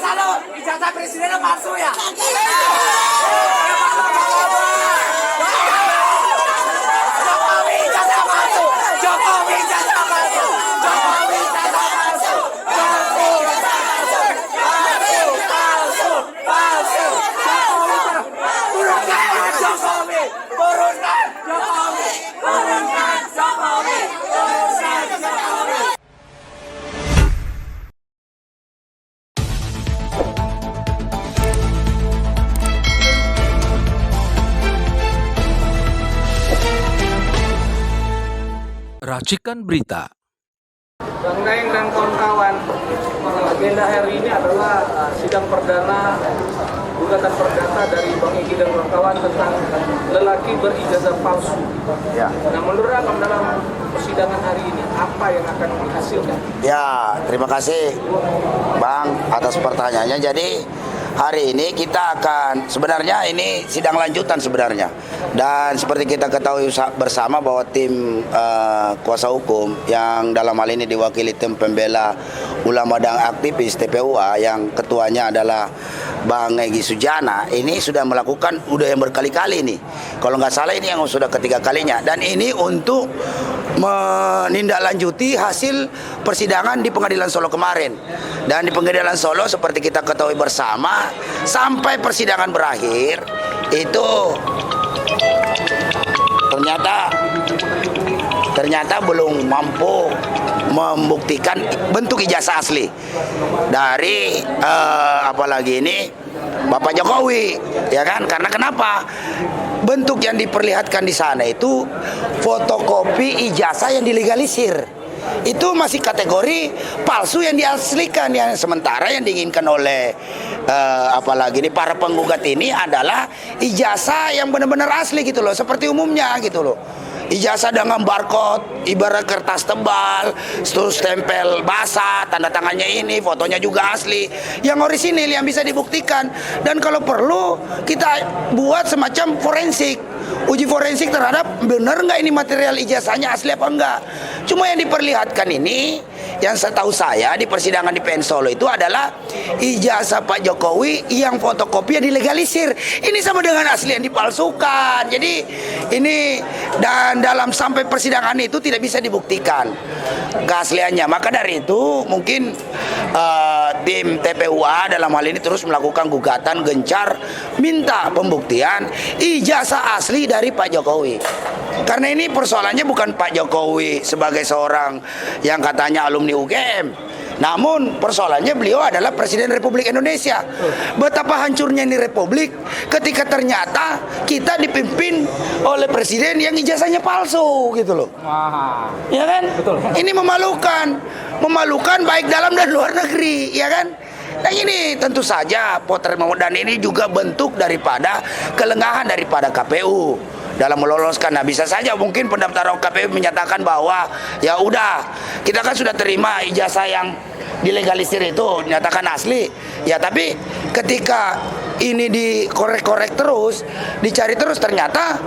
ijazah presidennya palsu ya? Jokowi ijazah palsu. Jokowi ijazah palsu. Jokowi ijazah palsu. Palsu. Palsu. Palsu. Turunkan Jokowi. Turunkan Jokowi. Turunkan Jokowi. Turunkan Jokowi. Racikan berita. Bang Neng dan kawan-kawan, agenda hari ini adalah sidang perdana gugatan perdata dari Bang Egy dan kawan-kawan tentang lelaki berijazah palsu. Ya. Nah, menurut Abang dalam persidangan hari ini apa yang akan dihasilkan? Ya, terima kasih Bang atas pertanyaannya. Jadi hari ini kita akan, sebenarnya ini sidang lanjutan sebenarnya. Dan seperti kita ketahui bersama bahwa tim kuasa hukum yang dalam hal ini diwakili tim pembela ulama dan aktivis TPUA yang ketuanya adalah Bang Egy Sujana, ini sudah melakukan yang berkali-kali nih. Kalau nggak salah ini yang sudah ketiga kalinya. Dan ini untuk menindaklanjuti hasil persidangan di Pengadilan Solo kemarin. Dan di Pengadilan Solo seperti kita ketahui bersama, sampai persidangan berakhir itu ternyata belum mampu membuktikan bentuk ijazah asli dari apalagi ini Bapak Jokowi, ya kan? Karena kenapa? Bentuk yang diperlihatkan di sana itu fotokopi ijazah yang dilegalisir. Itu masih kategori palsu yang diaslikan, yang sementara yang diinginkan oleh apalagi ini para penggugat ini adalah ijazah yang benar-benar asli gitu loh, seperti umumnya gitu loh. Ijazah dengan barcode, ibarat kertas tebal, terus stempel basah, tanda tangannya ini, fotonya juga asli, yang orisinil yang bisa dibuktikan. Dan kalau perlu kita buat semacam forensik, uji forensik terhadap benar nggak ini material ijazahnya asli apa enggak. Cuma yang diperlihatkan ini, yang setahu saya di persidangan di PN Solo itu adalah ijazah Pak Jokowi yang fotokopinya dilegalisir. Ini sama dengan asli yang dipalsukan. Jadi ini dan dalam sampai persidangan itu tidak bisa dibuktikan keasliannya. Maka dari itu mungkin tim TPUA dalam hal ini terus melakukan gugatan gencar minta pembuktian ijazah asli dari Pak Jokowi. Karena ini persoalannya bukan Pak Jokowi sebagai seorang yang katanya alumni UGM. Namun persoalannya beliau adalah Presiden Republik Indonesia. Betapa hancurnya ini Republik ketika ternyata kita dipimpin oleh Presiden yang ijazahnya palsu gitu loh. Ya kan? Betul. Ini memalukan baik dalam dan luar negeri, ya kan? Nah ini tentu saja potret dan ini juga bentuk daripada kelengahan daripada KPU dalam meloloskan. Nah bisa saja mungkin pendaftar KPU menyatakan bahwa ya udah kita kan sudah terima ijazah yang dilegalisir itu dinyatakan asli ya, tapi ketika ini dikorek-korek terus, dicari terus, ternyata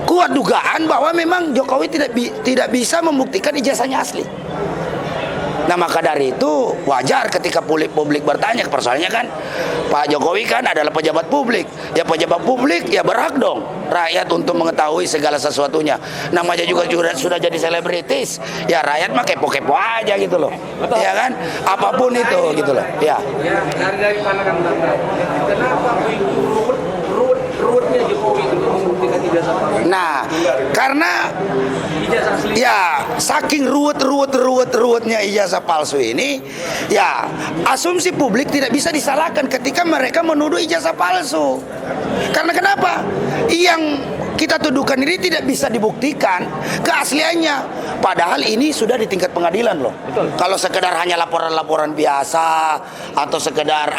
kuat dugaan bahwa memang Jokowi tidak bisa membuktikan ijazahnya asli. Nah maka dari itu wajar ketika publik bertanya, persoalannya kan Pak Jokowi kan adalah pejabat publik. Ya pejabat publik ya berhak dong rakyat untuk mengetahui segala sesuatunya. Namanya juga sudah jadi selebritis. Ya rakyat mah kepo-kepo aja gitu loh. Betul. Ya kan? Apapun itu gitu loh. Ya. Ya, dari pandangan Bapak, kenapa begitu ruwetnya Jokowi untuk membuktikan ijazah palsu? Nah, karena Ijazah asli. ya saking ruwetnya ijazah palsu ini, ya asumsi publik tidak bisa disalahkan ketika mereka menuduh ijazah palsu. Karena kenapa? Yang kita tuduhkan ini tidak bisa dibuktikan keasliannya. Padahal ini sudah di tingkat pengadilan loh. Betul. Kalau sekedar hanya laporan-laporan biasa atau sekedar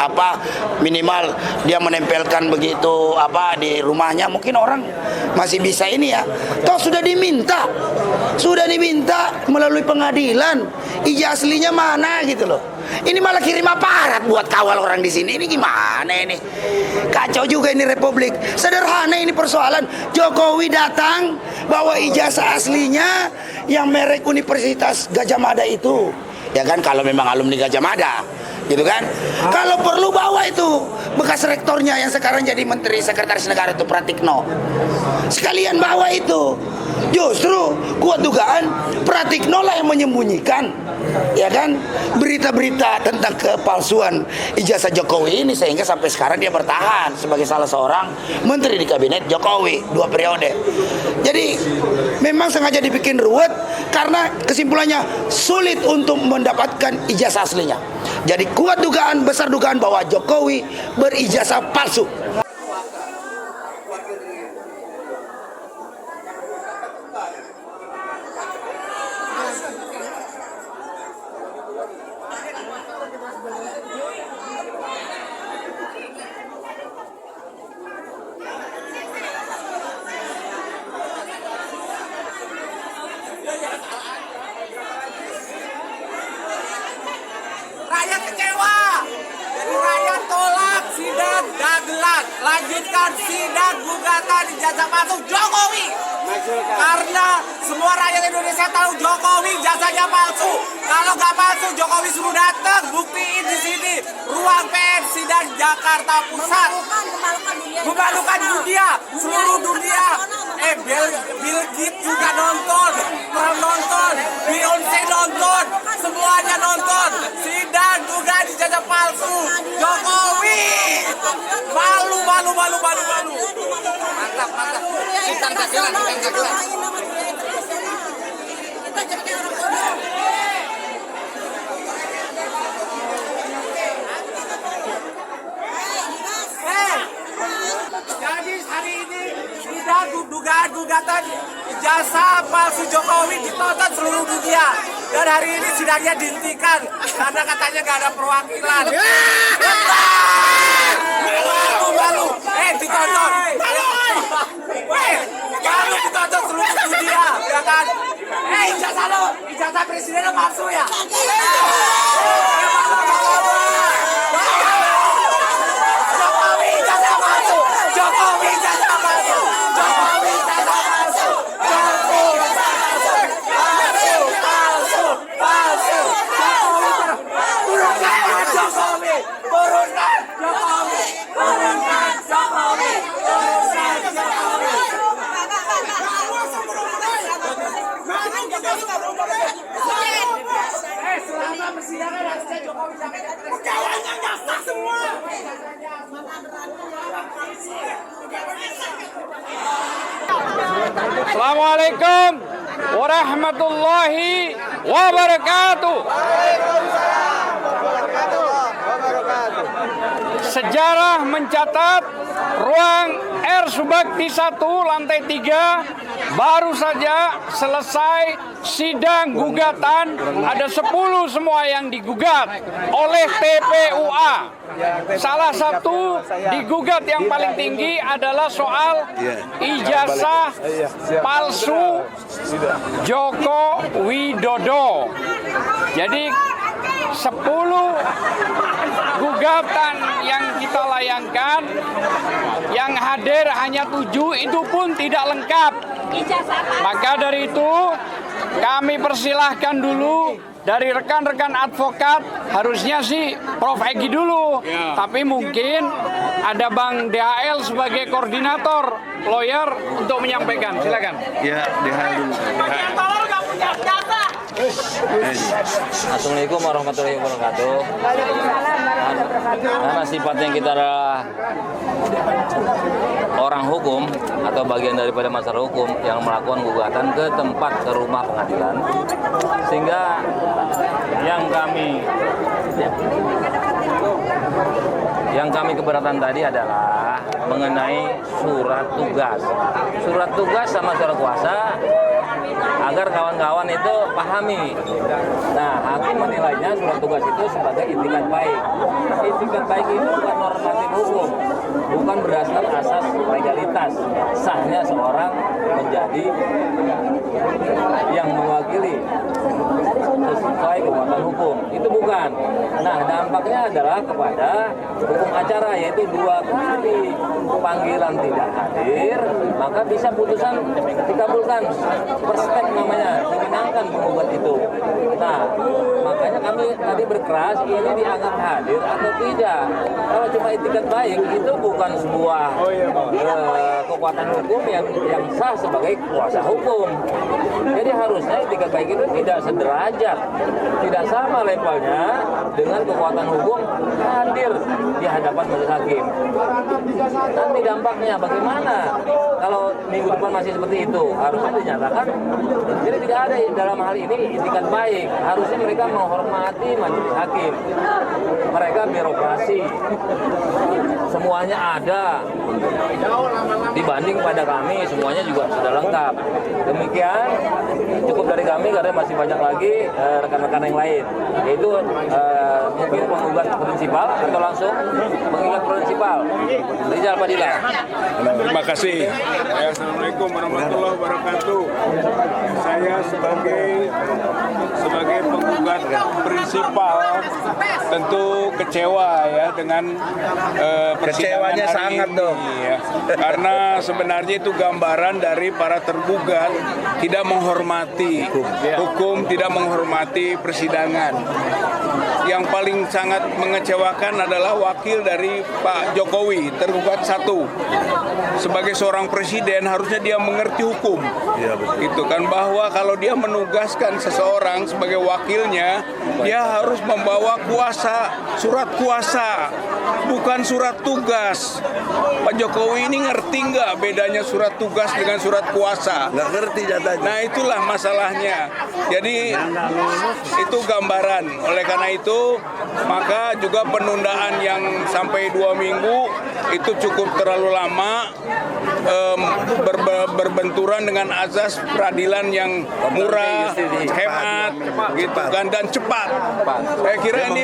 minimal dia menempelkan begitu di rumahnya, mungkin orang masih bisa ini ya. Toh sudah diminta melalui pengadilan ijazah aslinya mana gitu loh. Ini malah kirim aparat buat kawal orang di sini. Ini gimana ini? Kacau juga ini Republik. Sederhana ini persoalan. Jokowi datang bawa ijazah aslinya yang merek Universitas Gajah Mada itu. Ya kan kalau memang alumni Gajah Mada. gitu kan? Kalau perlu bawa itu bekas rektornya yang sekarang jadi Menteri Sekretaris Negara itu Pratikno, sekalian bawa itu. Justru kuat dugaan Pratikno lah yang menyembunyikan, ya kan, berita-berita tentang kepalsuan ijazah Jokowi ini, sehingga sampai sekarang dia bertahan sebagai salah seorang menteri di kabinet Jokowi 2 periode. Jadi memang sengaja dibikin ruwet karena kesimpulannya sulit untuk mendapatkan ijazah aslinya. Jadi kuat dugaan, besar dugaan bahwa Jokowi berijazah palsu. Rakyat kecewa. Jadi rakyat tolak sidang dagelan. Lanjutkan sidang gugatan ijazah palsu Jokowi. Karena semua rakyat Indonesia tahu Jokowi ijazahnya palsu. Kalau nggak palsu, Jokowi suruh datang, buktiin di sini. Ruang PN sidang Jakarta Pusat. Memalukan dunia, seluruh dunia. Bill Gates juga nonton, Trump nonton, Beyonce nonton, semuanya nonton. Sidang dugaan ijazah palsu Jokowi. Malu. Mantap. Sidang dagelan. Jadi hari ini sidang dugaan gugatan ijazah palsu Jokowi ditonton seluruh dunia. Dan hari ini sidangnya dihentikan karena katanya nggak ada perwakilan. Malu. Ditonton. Malu ditonton seluruh dunia, ya kan? Ijazah presidennya palsu ya? Jokowi ijazah palsu. Selama persidangan harusnya Jokowi jangan pegawainya nyasar semua. Assalamualaikum warahmatullahi wabarakatuh. Sejarah mencatat ruang R Subakti 1 lantai 3 baru saja selesai sidang gugatan. Ada 10 semua yang digugat oleh TPUA. Salah satu digugat yang paling tinggi adalah soal ijazah palsu Joko Widodo. Jadi 10 gugatan yang kita layangkan, yang hadir hanya 7, itu pun tidak lengkap. Maka dari itu kami persilahkan dulu dari rekan-rekan advokat, harusnya sih Prof. Egi dulu, tapi mungkin ada Bang DHL sebagai koordinator lawyer untuk menyampaikan. Silakan. Ya, DHL dulu. Assalamualaikum warahmatullahi wabarakatuh. Karena sifatnya kita adalah orang hukum atau bagian daripada masyarakat hukum yang melakukan gugatan ke tempat, ke rumah pengadilan, sehingga yang kami keberatan tadi adalah mengenai surat tugas. Surat tugas sama surat kuasa agar kawan-kawan itu pahami. Nah, hakim menilainya surat tugas itu sebagai itikat baik. Itikat baik itu bukan normatif hukum, bukan berdasarkan asas legalitas sahnya seorang menjadi yang mewakili sesuai kekuatan hukum. Itu bukan. Nah, dampaknya adalah kepada hukum acara, yaitu 2 kali panggilan tidak hadir, maka bisa putusan dikabulkan. Perstek namanya, dimenangkan penggugat itu. Nah, makanya kami tadi berkeras, ini dianggap hadir atau tidak. Kalau cuma itikat baik, itu bukan sebuah kekuatan hukum yang sah sebagai kuasa hukum. Jadi harusnya itikat baik itu tidak sederajat, tidak sama levelnya dengan kekuatan hukum hadir di hadapan majelis hakim. Nanti dampaknya bagaimana kalau minggu depan masih seperti itu? Harusnya dinyatakan. Jadi tidak ada dalam hal ini itikat baik. Harusnya mereka menghormati majelis hakim. Mereka birokrasi, semuanya ada. Dibanding pada kami, semuanya juga sudah lengkap. Demikian, cukup dari kami karena masih banyak lagi rekan-rekan yang lain. Yaitu mungkin penggugat prinsipal atau langsung mengikat prinsipal. Rizal Padilla. Terima kasih. Assalamualaikum warahmatullahi wabarakatuh. Saya sebagai penggugat prinsipal tentu kecewa ya dengan persidangan Kecewanya hari sangat ini, dong. ya. Karena sebenarnya itu gambaran dari para tergugat tidak menghormati hukum, tidak menghormati persidangan. Yang paling sangat mengecewakan adalah wakil dari Pak Jokowi, tergugat 1. Sebagai seorang presiden harusnya dia mengerti hukum. Itu kan bahwa kalau dia menugaskan seseorang sebagai wakilnya, dia harus membawa surat kuasa, bukan surat tugas. Pak Jokowi ini ngerti nggak bedanya surat tugas dengan surat kuasa? Nggak ngerti jatahnya. Nah itulah masalahnya. Jadi itu gambaran. Oleh karena itu maka juga penundaan yang sampai 2 minggu itu cukup terlalu lama, berbenturan dengan azas peradilan yang murah, hemat, gitu kan, dan cepat. Saya kira ini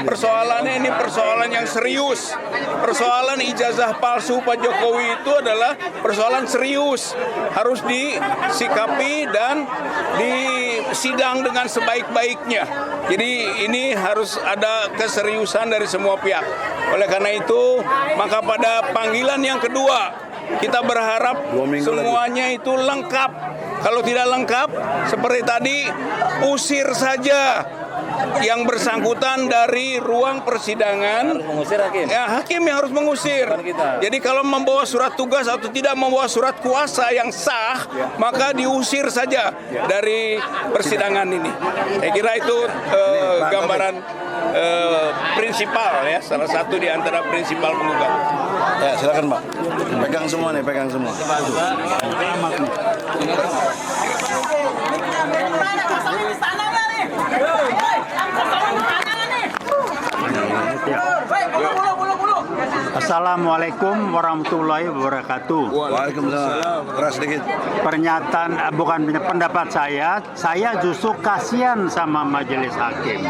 persoalannya persoalan yang serius. Persoalan ijazah palsu Pak Jokowi itu adalah persoalan serius, harus disikapi dan disidang dengan sebaik-baiknya. Jadi ini harus ada keseriusan dari semua pihak. Oleh karena itu, maka pada panggilan yang kedua kita berharap semuanya itu lengkap. Kalau tidak lengkap, seperti tadi, usir saja yang bersangkutan dari ruang persidangan. Harus mengusir hakim. Ya, hakim yang harus mengusir. Jadi kalau membawa surat tugas atau tidak membawa surat kuasa yang sah, maka diusir saja dari persidangan ini. Saya kira itu gambaran prinsipal ya, salah satu di antara prinsipal penggugat. Ya, silakan Pak. Pegang semua nih, pegang semua. Assalamualaikum warahmatullahi wabarakatuh. Waalaikumsalam. Keras sedikit. Bukan pendapat saya justru kasihan sama majelis hakim.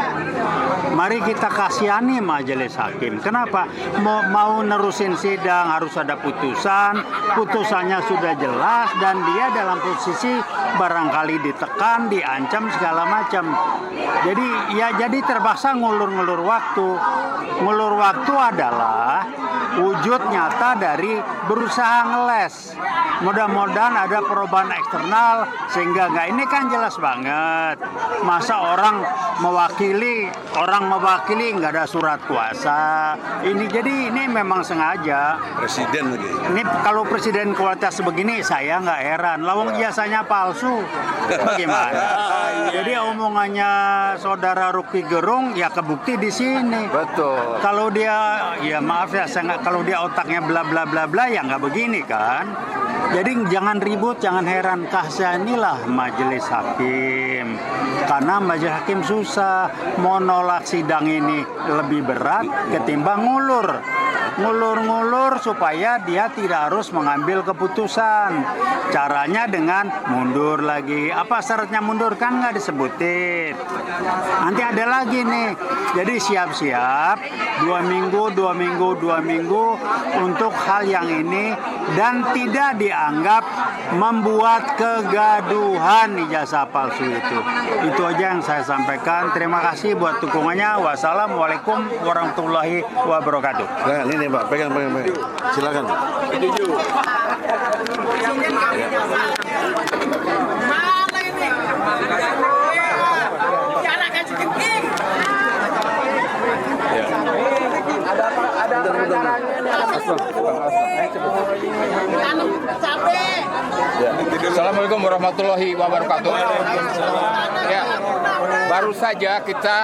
Mari kita kasihani majelis hakim. Kenapa? Mau nerusin sidang harus ada putusannya sudah jelas dan dia dalam posisi barangkali ditekan, diancam segala macam. Jadi terpaksa ngulur waktu. Ngulur waktu adalah wujud nyata dari berusaha ngeles. Mudah-mudahan ada perubahan eksternal sehingga ini kan jelas banget. Masa orang mewakili nggak ada surat kuasa. Jadi ini memang sengaja. Presiden lagi. Ini kalau presiden kualitas begini saya nggak heran. Lawang jasanya palsu. Bagaimana? Jadi omongannya saudara Rocky Gerung ya kebukti di sini. Betul. Kalau dia maaf ya kalau dia otaknya bla bla bla bla ya nggak begini kan. Jadi jangan ribut, jangan heran, kasihanilah majelis hakim. Karena majelis hakim susah, mau nolak sidang ini lebih berat ketimbang ngulur. ngulur-ngulur supaya dia tidak harus mengambil keputusan. Caranya dengan mundur lagi. Apa syaratnya mundur, kan nggak disebutin. Nanti ada lagi nih. Jadi siap-siap 2 minggu untuk hal yang ini, dan tidak dianggap membuat kegaduhan ijazah palsu itu. Itu aja yang saya sampaikan. Terima kasih buat dukungannya. Wassalamualaikum warahmatullahi wabarakatuh. Nah, ini Pak, pegang. Silakan. Mana ini? Bicara kasih kencing. Assalamualaikum warahmatullahi wabarakatuh. Ya, baru saja kita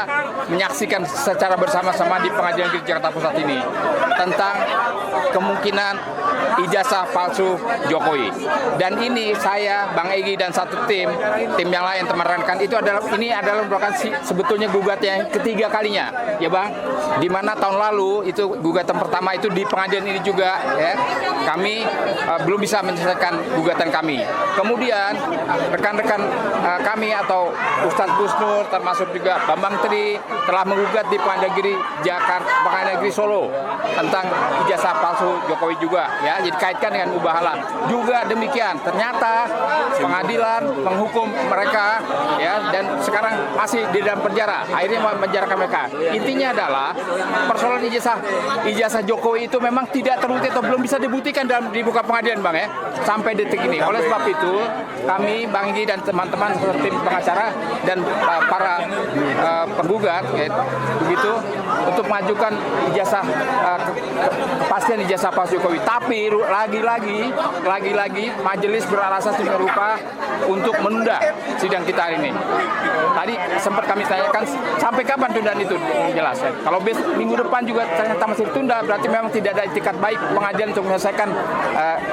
menyaksikan secara bersama-sama di Pengadilan Negeri Jakarta Pusat ini tentang kemungkinan ijazah palsu Jokowi. Dan ini saya, Bang Egy dan satu tim yang lain teman rekan itu ini adalah merupakan sebetulnya gugatan yang ketiga kalinya, ya Bang. Di mana tahun lalu itu gugatan pertama itu di pengadilan ini juga, ya. Kami belum bisa menyelesaikan gugatan kami. Kemudian rekan-rekan kami atau Ustadz Gusnur termasuk juga Bambang Tri telah menggugat di Pengadilan Negeri Jakarta, Pengadilan Negeri Solo tentang ijazah palsu Jokowi juga, ya. Jadi kaitkan dengan mubahalah. Juga demikian, ternyata pengadilan menghukum mereka, ya, dan sekarang masih di dalam penjara. Akhirnya menjarakan mereka. Intinya adalah persoalan ijazah Jokowi itu memang tidak terbukti atau belum bisa dibuktikan di muka pengadilan, Bang, ya, sampai detik ini. Oleh sebab itu, kami Bang Egy dan teman-teman tim pengacara dan para penggugat, ya, begitu, untuk mengajukan ijazah kepastian ijazah palsu Jokowi. Tapi lagi-lagi majelis beralasan sedemikian rupa untuk menunda sidang kita hari ini. Tadi sempat kami tanyakan sampai kapan tundaan itu jelas, ya. Kalau minggu depan juga ternyata masih ditunda, berarti memang tidak ada itikat baik pengadilan untuk menyelesaikan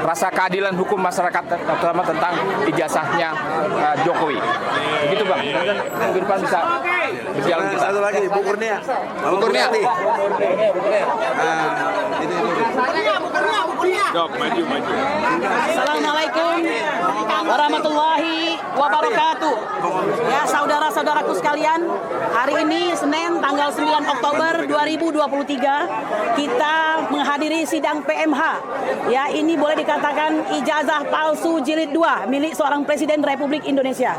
rasa keadilan hukum masyarakat, terutama tentang ijazahnya Jokowi. Begitu, Bang. Dan minggu depan bisa berjalan kita. Satu lagi, Bu Kurnia. Bu Kurnia. Assalamualaikum warahmatullahi wabarakatuh. Ya, saudara-saudaraku sekalian, hari ini Senin tanggal 9 Oktober 2023 kita menghadiri sidang PMH. Ya, ini boleh dikatakan ijazah palsu jilid 2 milik seorang Presiden Republik Indonesia.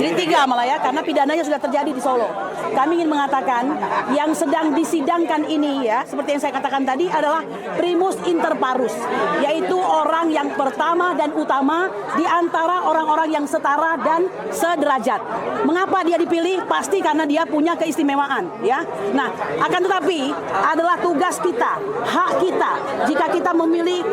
Jilid 3 malah, ya, karena pidananya sudah terjadi di Solo. Kami ingin mengatakan yang sedang disidangkan ini, ya, seperti yang saya katakan tadi, adalah primus inter parus, yaitu orang yang pertama dan utama di antara orang-orang yang setara dan sederajat. Mengapa dia dipilih? Pasti karena dia punya keistimewaan, ya. Nah, akan tetapi adalah tugas kita, hak kita. Jika kita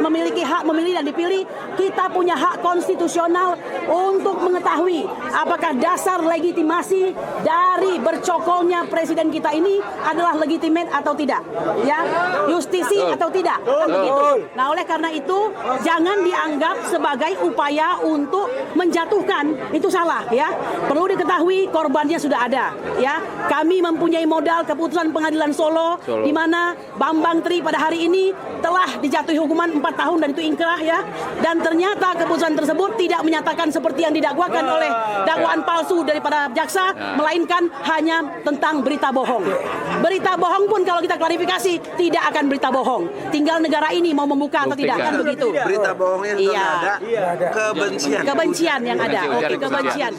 memiliki hak memilih dan dipilih, kita punya hak konstitusional untuk mengetahui apakah dasar legitimasi dari bercokolnya presiden kita ini adalah legitimate atau tidak, ya, justisi atau tidak, kan begitu. Nah, oleh karena itu jangan dianggap sebagai upaya untuk menjatuhkan, itu salah, ya. Perlu diketahui korbannya sudah ada, ya. Kami mempunyai modal keputusan Pengadilan Solo, di mana Bambang Tri pada hari ini telah dijatuhi hukuman 4 tahun dan itu ingkrah, ya. Dan ternyata keputusan tersebut tidak menyatakan seperti yang didakwakan oleh dakwaan palsu daripada jaksa, melainkan hanya tentang berita bohong. Berita bohong pun kalau kita klarifikasi tidak akan berita bohong. Tinggal negara ini mau membuka atau tidak, kan begitu. Berita bohongnya ada kebencian. Kebencian yang ada. Oke, kebencian.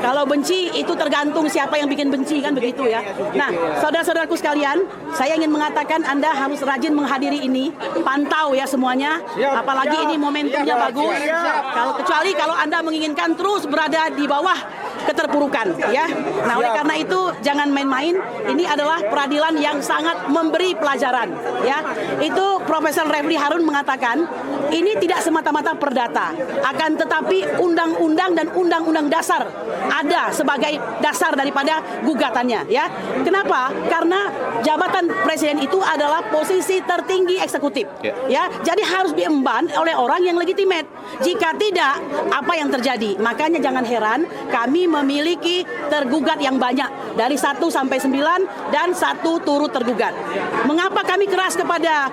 Kalau benci itu tergantung siapa yang bikin benci, kan begitu, ya. Nah, saudara-saudaraku sekalian, saya ingin mengatakan Anda harus rajin menghadiri ini, pantau, ya, semuanya. Apalagi ini momentumnya bagus. Kecuali kalau Anda menginginkan terus berada di bawah keterpurukan, ya. Nah, oleh karena itu jangan main-main. Ini adalah peradilan yang sangat memberi pelajaran, ya. Itu Profesor Refli Harun mengatakan ini tidak semata-mata perdata, akan tetapi undang-undang dan undang-undang dasar ada sebagai dasar daripada gugatannya, ya. Kenapa? Karena jabatan presiden itu adalah posisi tertinggi eksekutif, ya. Jadi harus diemban oleh orang yang legitimate. Jika tidak, apa yang terjadi? Makanya jangan heran kami memiliki tergugat yang banyak dari 1 sampai 9 dan 1 turut tergugat. Mengapa kami keras kepada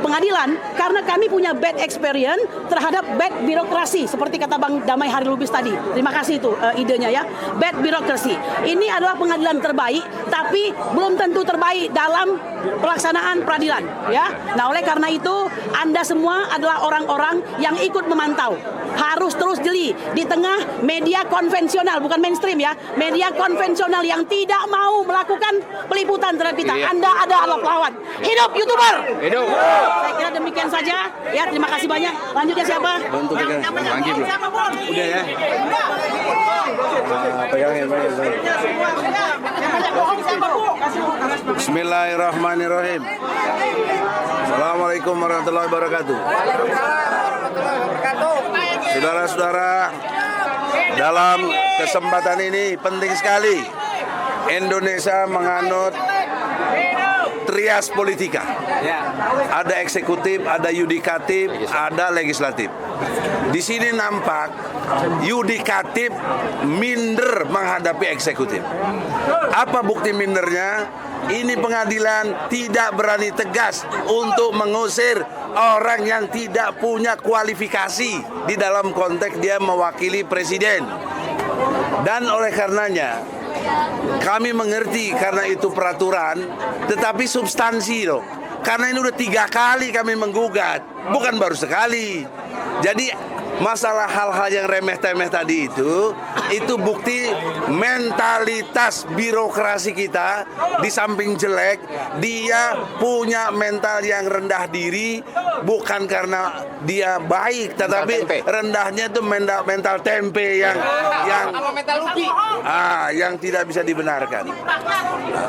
pengadilan? Karena kami punya bad experience terhadap bad birokrasi seperti kata Bang Damai Hari Lubis tadi. Terima kasih itu idenya ya. Bad birokrasi. Ini adalah pengadilan terbaik tapi belum tentu terbaik dalam pelaksanaan peradilan ya. Nah, oleh karena itu Anda semua adalah orang-orang yang ikut memantau. Harus terus jeli di tengah media konvensional, bukan mainstream ya. Media konvensional yang tidak mau melakukan peliputan terhadap kita. Anda adalah pelawan. Hidup YouTuber. Hidup. Saya kira demikian saja. Ya, terima kasih banyak. Lanjutnya siapa? Udah ya. Pegangin. Bismillahirrahmanirrahim. Assalamualaikum warahmatullahi wabarakatuh. Saudara-saudara, dalam kesempatan ini penting sekali Indonesia menganut trias politika. Ada eksekutif, ada yudikatif, ada legislatif. Di sini nampak yudikatif minder menghadapi eksekutif. Apa bukti mindernya? Ini pengadilan tidak berani tegas untuk mengusir orang yang tidak punya kualifikasi di dalam konteks dia mewakili presiden. Dan oleh karenanya kami mengerti karena itu peraturan, tetapi substansi loh. Karena ini udah 3 kali kami menggugat, bukan baru sekali. Jadi masalah hal-hal yang remeh-temeh tadi itu bukti mentalitas birokrasi kita. Di samping jelek, dia punya mental yang rendah diri, bukan karena dia baik, tetapi rendahnya itu mental tempe yang tidak bisa dibenarkan.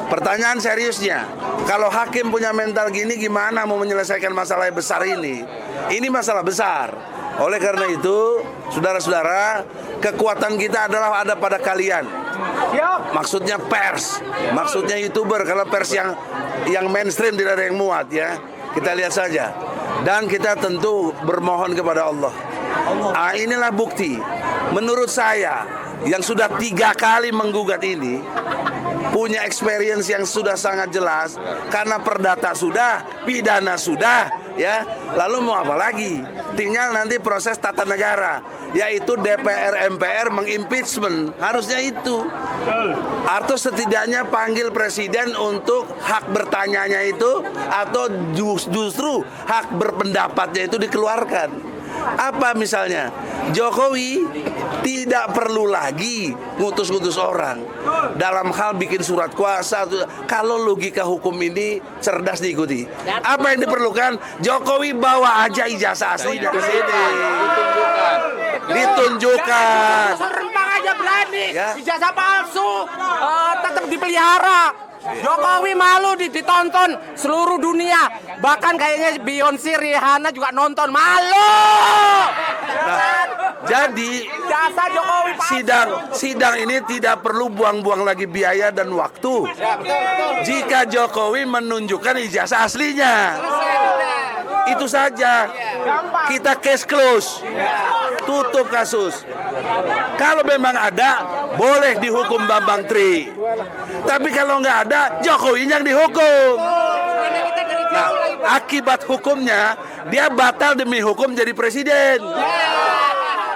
Pertanyaan seriusnya, kalau hakim punya mental gini, gimana mau menyelesaikan masalah yang besar ini? Ini masalah besar. Oleh karena itu, saudara-saudara, kekuatan kita adalah ada pada kalian. Maksudnya pers, maksudnya YouTuber. Kalau pers yang mainstream tidak ada yang muat ya. Kita lihat saja. Dan kita tentu bermohon kepada Allah. Inilah bukti. Menurut saya, yang sudah 3 kali menggugat ini, punya experience yang sudah sangat jelas. Karena perdata sudah, pidana sudah, ya. Lalu mau apa lagi? Tinggal nanti proses tata negara, yaitu DPR MPR mengimpeachment. Harusnya itu. Atau setidaknya panggil presiden untuk hak bertanyanya itu, atau justru hak berpendapatnya itu dikeluarkan. Apa misalnya? Jokowi tidak perlu lagi ngutus-ngutus orang dalam hal bikin surat kuasa. Kalau logika hukum ini cerdas diikuti, apa yang diperlukan? Jokowi bawa aja ijazah aslinya ke sini, ditunjukkan. Rempang aja berani, Ya. ijazah palsu tetap dipelihara. Jokowi malu ditonton seluruh dunia, bahkan kayaknya Beyonce, Rihanna juga nonton, malu. Jadi Jasa Jokowi palsu. sidang ini tidak perlu buang-buang lagi biaya dan waktu. Jika Jokowi menunjukkan ijazah aslinya, itu saja. Kita case close, tutup kasus. Kalau memang ada, boleh dihukum Bambang Tri. Tapi kalau nggak ada, Jokowi yang dihukum. Nah, akibat hukumnya, dia batal demi hukum jadi presiden.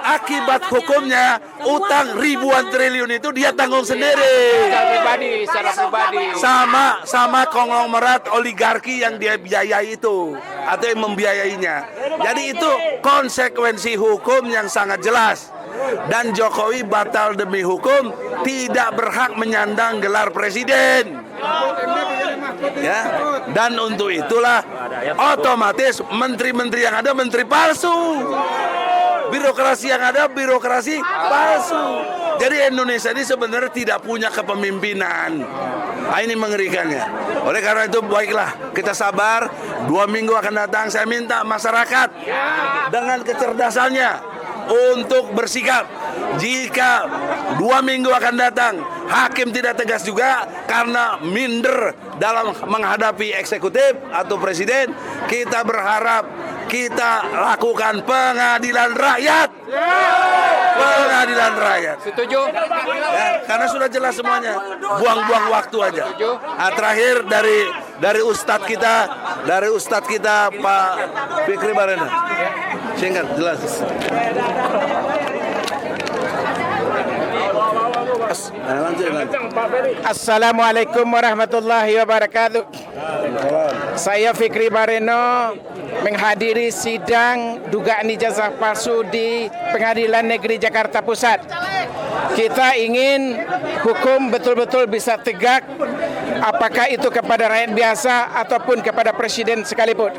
Akibat hukumnya, utang ribuan triliun itu dia tanggung sendiri. Secara pribadi. Sama konglomerat oligarki yang dia biayai itu, atau yang membiayainya. Jadi itu konsekuensi hukum yang sangat jelas. Dan Jokowi batal demi hukum, tidak berhak menyandang gelar presiden. Ya, dan untuk itulah otomatis menteri-menteri yang ada menteri palsu. Birokrasi yang ada birokrasi palsu. Jadi Indonesia ini sebenarnya tidak punya kepemimpinan. Ini mengerikannya. Oleh karena itu baiklah, kita sabar. 2 minggu akan datang. Saya minta masyarakat dengan kecerdasannya untuk bersikap. Jika 2 minggu akan datang hakim tidak tegas juga karena minder dalam menghadapi eksekutif atau presiden, kita berharap kita lakukan pengadilan rakyat. Pengadilan rakyat. Setuju? Ya, karena sudah jelas semuanya. Buang-buang waktu aja. Nah, terakhir dari ustadz kita Pak Fikri Barena. Singkat, jelas. Assalamualaikum warahmatullahi wabarakatuh. Saya Fikri Bareno menghadiri sidang dugaan ijazah palsu di Pengadilan Negeri Jakarta Pusat. Kita ingin hukum betul-betul bisa tegak, apakah itu kepada rakyat biasa ataupun kepada presiden sekalipun.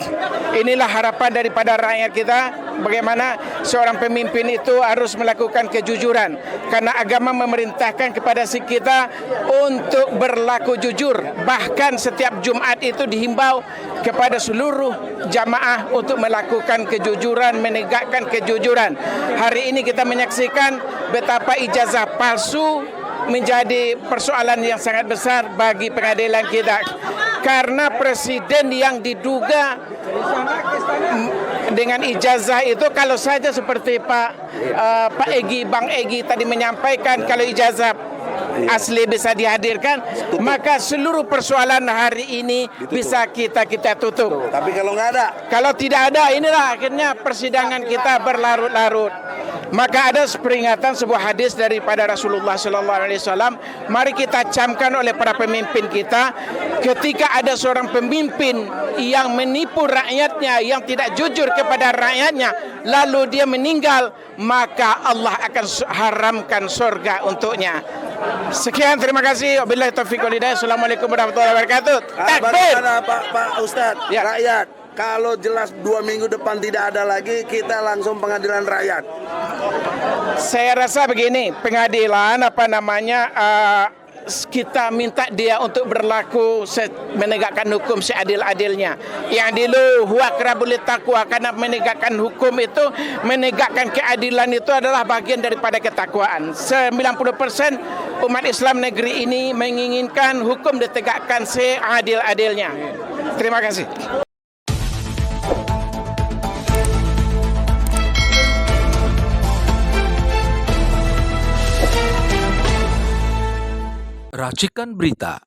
Inilah harapan daripada rakyat kita, bagaimana seorang pemimpin itu harus melakukan kejujuran, karena agama memerintahkan kepada kita untuk berlaku jujur. Bahkan setiap Jumat itu dihimbau kepada seluruh jamaah untuk melakukan kejujuran, menegakkan kejujuran. Hari ini kita menyaksikan betapa ijazah palsu menjadi persoalan yang sangat besar bagi pengadilan kita, karena presiden yang diduga dengan ijazah itu, kalau saja seperti Bang Egy tadi menyampaikan, kalau ijazah asli bisa dihadirkan, maka seluruh persoalan hari ini bisa kita tutup. Tapi kalau nggak ada, kalau tidak ada, inilah akhirnya persidangan kita berlarut-larut. Maka ada peringatan sebuah hadis daripada Rasulullah SAW. Mari kita camkan oleh para pemimpin kita, ketika ada seorang pemimpin yang menipu rakyatnya, yang tidak jujur kepada rakyatnya, lalu dia meninggal, maka Allah akan haramkan surga untuknya. Sekian, terima kasih. Wabillahi taufiq wal hidayah. Assalamualaikum warahmatullahi wabarakatuh. Takbir. Pak Ustadz, Ya. rakyat, kalau jelas 2 minggu depan tidak ada lagi, kita langsung pengadilan rakyat. Saya rasa begini, pengadilan kita minta dia untuk berlaku menegakkan hukum seadil-adilnya. Yang dulu huwa aqrabul taqwa, karena menegakkan hukum itu, menegakkan keadilan itu adalah bagian daripada ketakwaan. 90% umat Islam negeri ini menginginkan hukum ditegakkan seadil-adilnya. Terima kasih. Racikan Berita